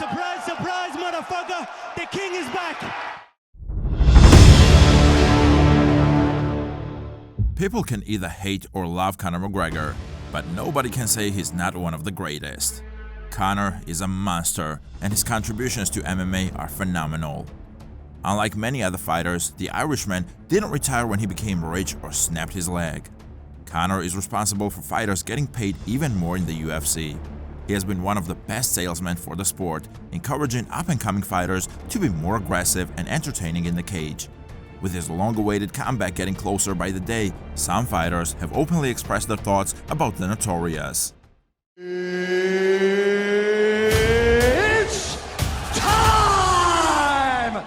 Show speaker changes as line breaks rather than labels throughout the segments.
Surprise, surprise, motherfucker! The king is back!
People can either hate or love Conor McGregor, but nobody can say he's not one of the greatest. Conor is a monster, and his contributions to MMA are phenomenal. Unlike many other fighters, the Irishman didn't retire when he became rich or snapped his leg. Conor is responsible for fighters getting paid even more in the UFC. He has been one of the best salesmen for the sport, encouraging up-and-coming fighters to be more aggressive and entertaining in the cage. With his long-awaited comeback getting closer by the day, some fighters have openly expressed their thoughts about the Notorious.
It's time!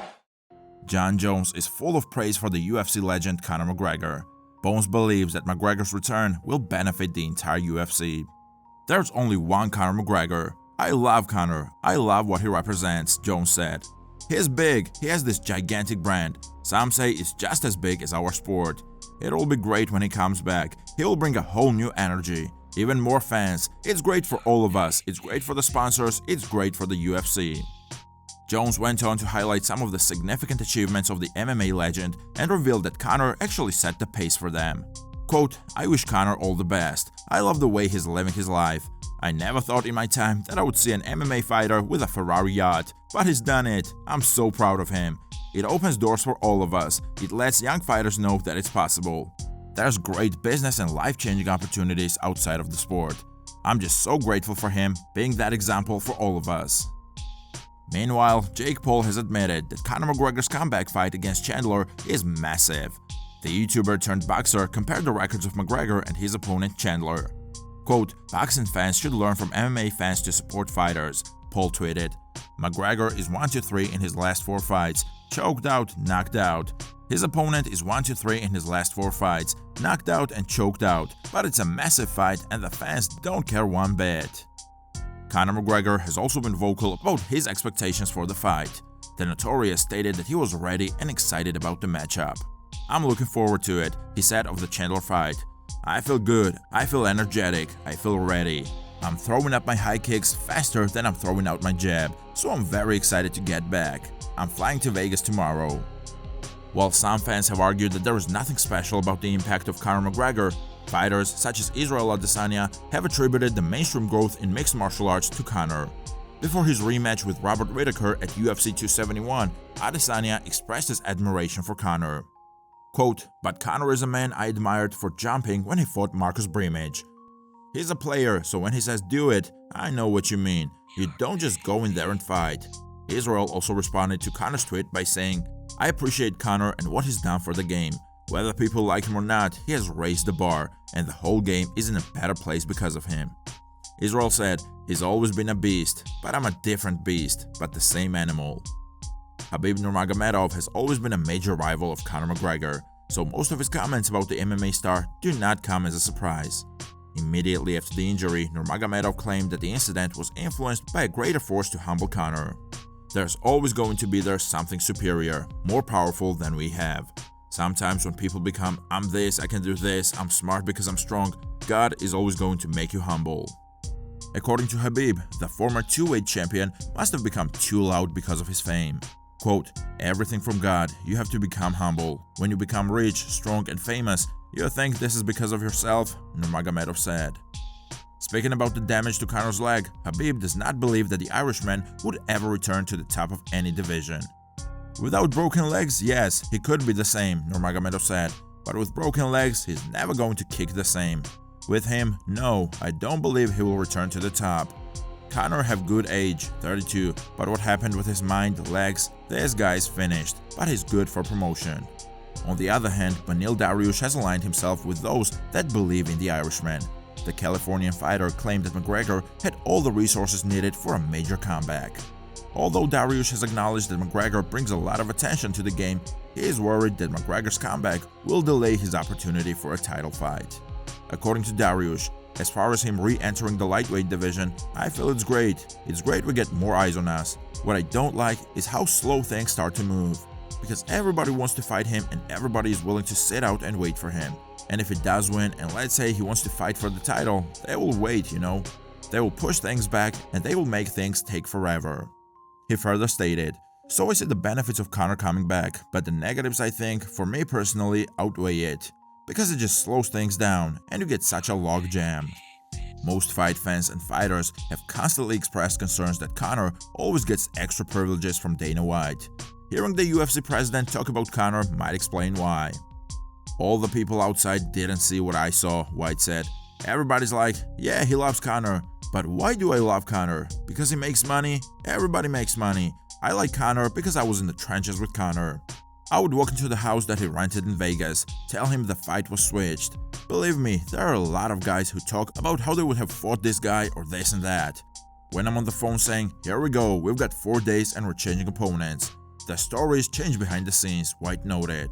Jon Jones is full of praise for the UFC legend Conor McGregor. Bones believes that McGregor's return will benefit the entire UFC. There's only one Conor McGregor. I love Conor. I love what he represents, Jones said. He's big. He has this gigantic brand. Some say it's just as big as our sport. It'll be great when he comes back. He'll bring a whole new energy. Even more fans. It's great for all of us. It's great for the sponsors. It's great for the UFC. Jones went on to highlight some of the significant achievements of the MMA legend and revealed that Conor actually set the pace for them. Quote, "I wish Conor all the best. I love the way he's living his life. I never thought in my time that I would see an MMA fighter with a Ferrari yacht, but he's done it. I'm so proud of him. It opens doors for all of us. It lets young fighters know that it's possible. There's great business and life-changing opportunities outside of the sport. I'm just so grateful for him being that example for all of us." Meanwhile, Jake Paul has admitted that Conor McGregor's comeback fight against Chandler is massive. The YouTuber turned boxer compared the records of McGregor and his opponent Chandler. Quote, "Boxing fans should learn from MMA fans to support fighters," Paul tweeted. McGregor is 1-3 in his last 4 fights, choked out, knocked out. His opponent is 1-3 in his last 4 fights, knocked out and choked out, but it's a massive fight and the fans don't care one bit. Conor McGregor has also been vocal about his expectations for the fight. The Notorious stated that he was ready and excited about the matchup. "I'm looking forward to it," he said of the Chandler fight. "I feel good, I feel energetic, I feel ready. I'm throwing up my high kicks faster than I'm throwing out my jab, so I'm very excited to get back. I'm flying to Vegas tomorrow." While some fans have argued that there is nothing special about the impact of Conor McGregor, fighters such as Israel Adesanya have attributed the mainstream growth in mixed martial arts to Conor. Before his rematch with Robert Whittaker at UFC 271, Adesanya expressed his admiration for Conor. Quote, "But Conor is a man I admired for jumping when he fought Marcus Brimage. He's a player, so when he says do it, I know what you mean. You don't just go in there and fight." Israel also responded to Conor's tweet by saying, "I appreciate Conor and what he's done for the game. Whether people like him or not, he has raised the bar, and the whole game is in a better place because of him." Israel said, "He's always been a beast, but I'm a different beast, but the same animal." Khabib Nurmagomedov has always been a major rival of Conor McGregor, so most of his comments about the MMA star do not come as a surprise. Immediately after the injury, Nurmagomedov claimed that the incident was influenced by a greater force to humble Conor. "There's always going to be something superior, more powerful than we have. Sometimes when people become, I'm this, I can do this, I'm smart because I'm strong, God is always going to make you humble." According to Khabib, the former two-weight champion must have become too loud because of his fame. Quote, "Everything from God, you have to become humble. When you become rich, strong and famous, you think this is because of yourself," Nurmagomedov said. Speaking about the damage to Conor's leg, Khabib does not believe that the Irishman would ever return to the top of any division. "Without broken legs, yes, he could be the same," Nurmagomedov said, "but with broken legs, he's never going to kick the same. With him, no, I don't believe he will return to the top. Conor have good age, 32, but what happened with his mind, legs, this guy's finished, but he's good for promotion." On the other hand, Beneil Dariush has aligned himself with those that believe in the Irishman. The Californian fighter claimed that McGregor had all the resources needed for a major comeback. Although Dariush has acknowledged that McGregor brings a lot of attention to the game, he is worried that McGregor's comeback will delay his opportunity for a title fight. According to Dariush, as far as him re-entering the lightweight division, I feel it's great. It's great we get more eyes on us. What I don't like is how slow things start to move. Because everybody wants to fight him and everybody is willing to sit out and wait for him. And if he does win and let's say he wants to fight for the title, they will wait, They will push things back and they will make things take forever. He further stated, "So I see the benefits of Conor coming back, but the negatives, I think, for me personally, outweigh it. Because it just slows things down and you get such a logjam." Most fight fans and fighters have constantly expressed concerns that Conor always gets extra privileges from Dana White. Hearing the UFC president talk about Conor might explain why. "All the people outside didn't see what I saw," White said. "Everybody's like, yeah, he loves Conor. But why do I love Conor? Because he makes money? Everybody makes money. I like Conor because I was in the trenches with Conor. I would walk into the house that he rented in Vegas, tell him the fight was switched. Believe me, there are a lot of guys who talk about how they would have fought this guy or this and that. When I'm on the phone saying, here we go, we've got 4 days and we're changing opponents. The stories change behind the scenes," White noted.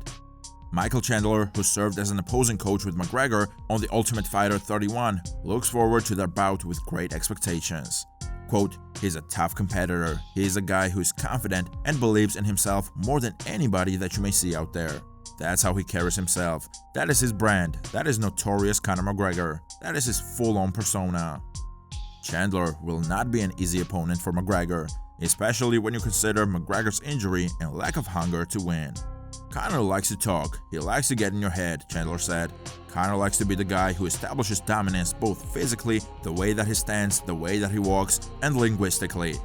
Michael Chandler, who served as an opposing coach with McGregor on The Ultimate Fighter 31, looks forward to their bout with great expectations. Quote, "He's a tough competitor. He is a guy who is confident and believes in himself more than anybody that you may see out there. That's how he carries himself. That is his brand. That is Notorious Conor McGregor. That is his full-on persona." Chandler will not be an easy opponent for McGregor, especially when you consider McGregor's injury and lack of hunger to win. "Conor likes to talk. He likes to get in your head," Chandler said. "Conor likes to be the guy who establishes dominance both physically, the way that he stands, the way that he walks, and linguistically.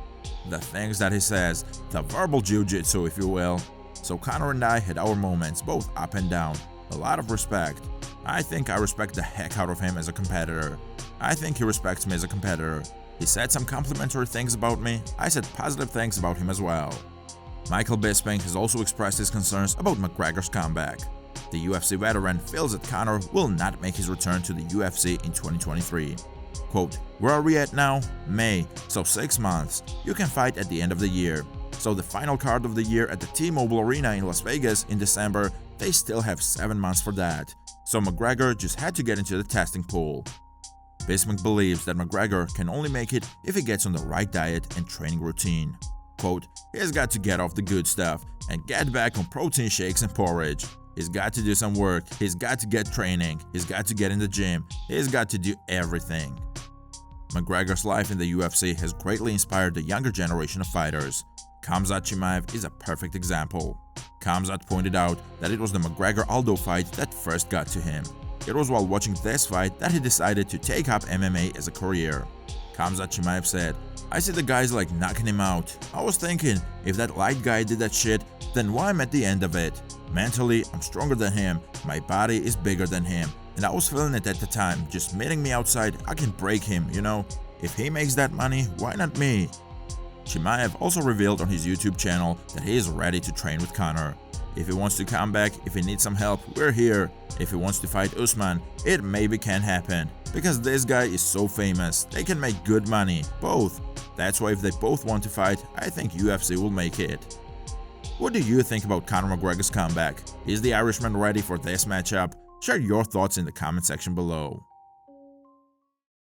The things that he says, the verbal jiu-jitsu if you will. So Conor and I had our moments, both up and down. A lot of respect. I think I respect the heck out of him as a competitor. I think he respects me as a competitor. He said some complimentary things about me. I said positive things about him as well." Michael Bisping has also expressed his concerns about McGregor's comeback. The UFC veteran feels that Conor will not make his return to the UFC in 2023. Quote, "Where are we at now? May, so 6 months. You can fight at the end of the year. So the final card of the year at the T-Mobile Arena in Las Vegas in December, they still have 7 months for that. So McGregor just had to get into the testing pool." Bisping believes that McGregor can only make it if he gets on the right diet and training routine. Quote, "He's got to get off the good stuff and get back on protein shakes and porridge. He's got to do some work, he's got to get training, he's got to get in the gym, he's got to do everything." McGregor's life in the UFC has greatly inspired the younger generation of fighters. Khamzat Chimaev is a perfect example. Khamzat pointed out that it was the McGregor-Aldo fight that first got to him. It was while watching this fight that he decided to take up MMA as a career. Khamzat Chimaev said, "I see the guys like knocking him out. I was thinking, if that light guy did that shit, then why I'm at the end of it. Mentally, I'm stronger than him, my body is bigger than him, and I was feeling it at the time, just meeting me outside, I can break him, you know? If he makes that money, why not me?" Chimaev also revealed on his YouTube channel that he is ready to train with Conor. If he wants to come back, if he needs some help, we're here. If he wants to fight Usman, it maybe can happen. Because this guy is so famous, they can make good money, both. That's why if they both want to fight, I think UFC will make it. What do you think about Conor McGregor's comeback? Is the Irishman ready for this matchup? Share your thoughts in the comment section below.